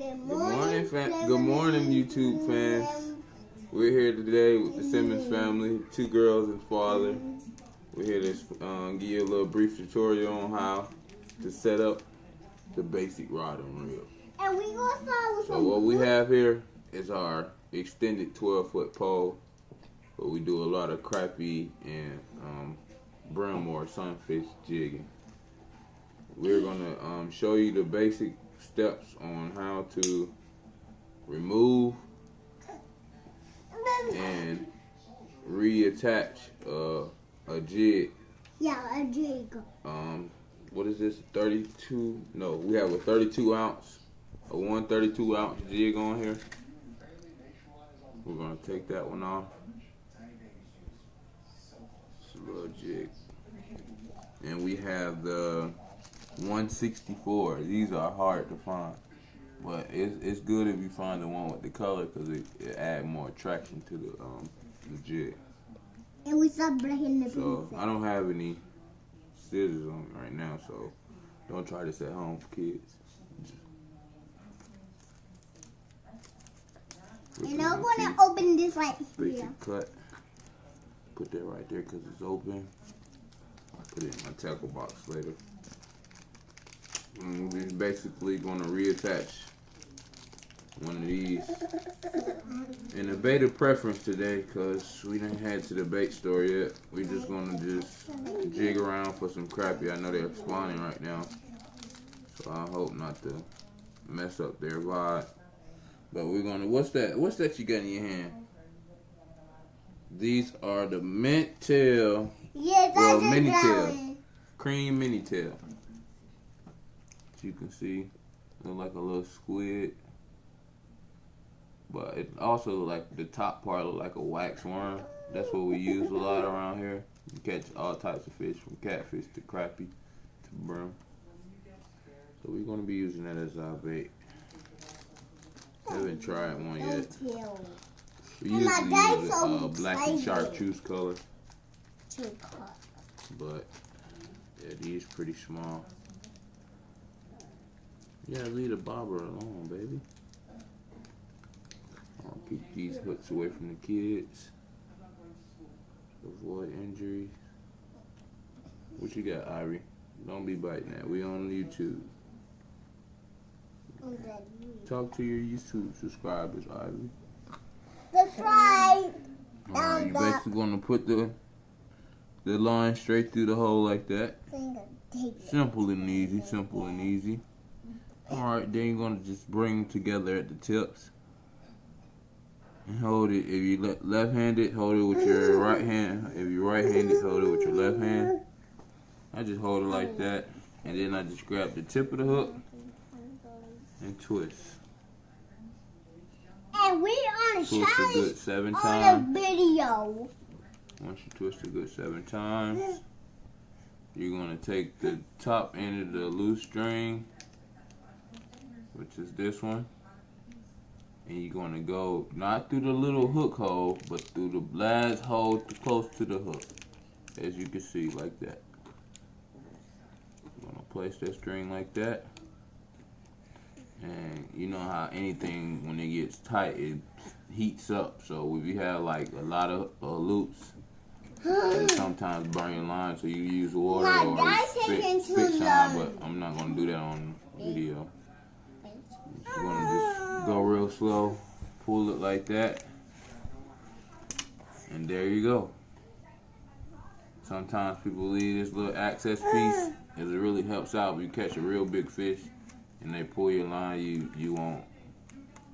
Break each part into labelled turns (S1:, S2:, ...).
S1: Good morning, YouTube fans. We're here today with the Simmons family, 2 girls and father. We're here to give you a little brief tutorial on how to set up the basic rod and reel.
S2: And we gonna start with
S1: So what we have here is our extended 12-foot pole, but we do a lot of crappie and brim or sunfish jigging. We're gonna show you the basic steps on how to remove and reattach a jig.
S2: Yeah, a jig.
S1: What is this? 32? No, we have a 32 ounce, a 132 ounce jig on here. We're gonna take that one off. It's a little jig, and we have the 164. These are hard to find, but it's good if you find the one with the color because it adds more attraction to the jig.
S2: And we start breaking the pieces.
S1: So I don't have any scissors on me right now, so don't try this at home, kids.
S2: And I'm gonna open this right here.
S1: Basic cut. Put that right there because it's open. I'll put it in my tackle box later. And we're basically going to reattach one of these. And the beta preference today, because we didn't head to the bait store yet. We're just going to jig around for some crappie. I know they're spawning right now, so I hope not to mess up their vibe. But we're going to, what's that you got in your hand? These are the mint tail, mini tail, cream mini tail. You can see, look like a little squid, but it also like the top part look like a wax worm. That's what we use a lot around here. You catch all types of fish, from catfish to crappie to brim. So we're gonna be using that as our bait. Haven't tried one yet. We usually use a black and chartreuse color, but yeah, these pretty small. Yeah, leave the bobber alone, baby. I'll keep these hooks away from the kids. Avoid injuries. What you got, Ivory? Don't be biting that. We on YouTube. Talk to your YouTube subscribers, Ivory.
S2: Subscribe.
S1: Alright, you're basically gonna put the line straight through the hole like that. Simple and easy, simple and easy. Alright, then you're going to just bring them together at the tips. And hold it. If you're left-handed, hold it with your right hand. If you're right-handed, hold it with your left hand. I just hold it like that. And then I just grab the tip of the hook and twist.
S2: And we on a
S1: Twist a good 7
S2: on
S1: times.
S2: a video.
S1: Once you twist a good 7 times, you're going to take the top end of the loose string, which is this one, and you're going to go not through the little hook hole, but through the last hole close to the hook, as you can see, like that. You're going to place that string like that, and you know how anything, when it gets tight, it heats up. So if you have like a lot of loops, it'll sometimes burn your line, so you use water or fix on, but I'm not going to do that on video. You're going to just go real slow, pull it like that, and there you go. Sometimes people leave this little access piece, as it really helps out. If you catch a real big fish and they pull your line, you won't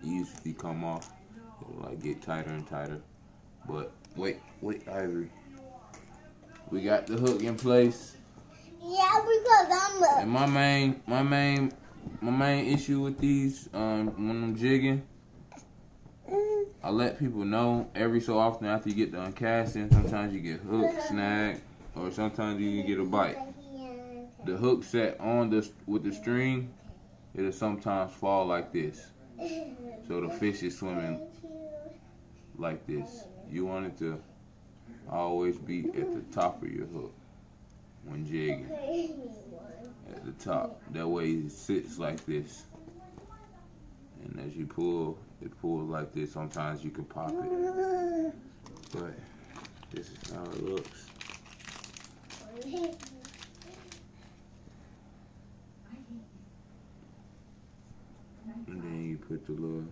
S1: easily come off. It'll like get tighter and tighter. But wait, Ivory. We got the hook in place.
S2: Yeah, because I'm a...
S1: And my main issue with these, when I'm jigging, I let people know every so often after you get done casting, sometimes you get hook, snag, or sometimes you can get a bite. The hook set on with the string, it'll sometimes fall like this. So the fish is swimming like this. You want it to always be at the top of your hook when jigging. At the top. That way it sits like this. as you pull, it pulls like this. Sometimes you can pop it, but this is how it looks. And then you put the little,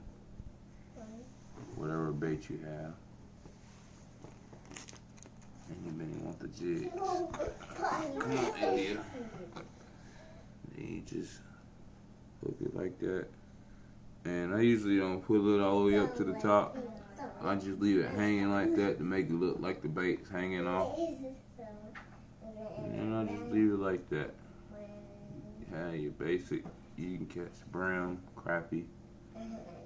S1: whatever bait you have. And you may want the jigs. Come on, India. Then you just hook it like that. And I usually don't put it all the way up to the top. I just leave it hanging like that to make it look like the bait's hanging off. And I just leave it like that. You have your basic, you can catch brown, crappie.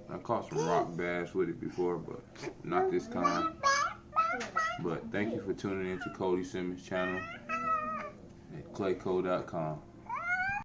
S1: I caught some rock bass with it before, but not this kind. But thank you for tuning in to Cody Simmons' channel at clayco.com.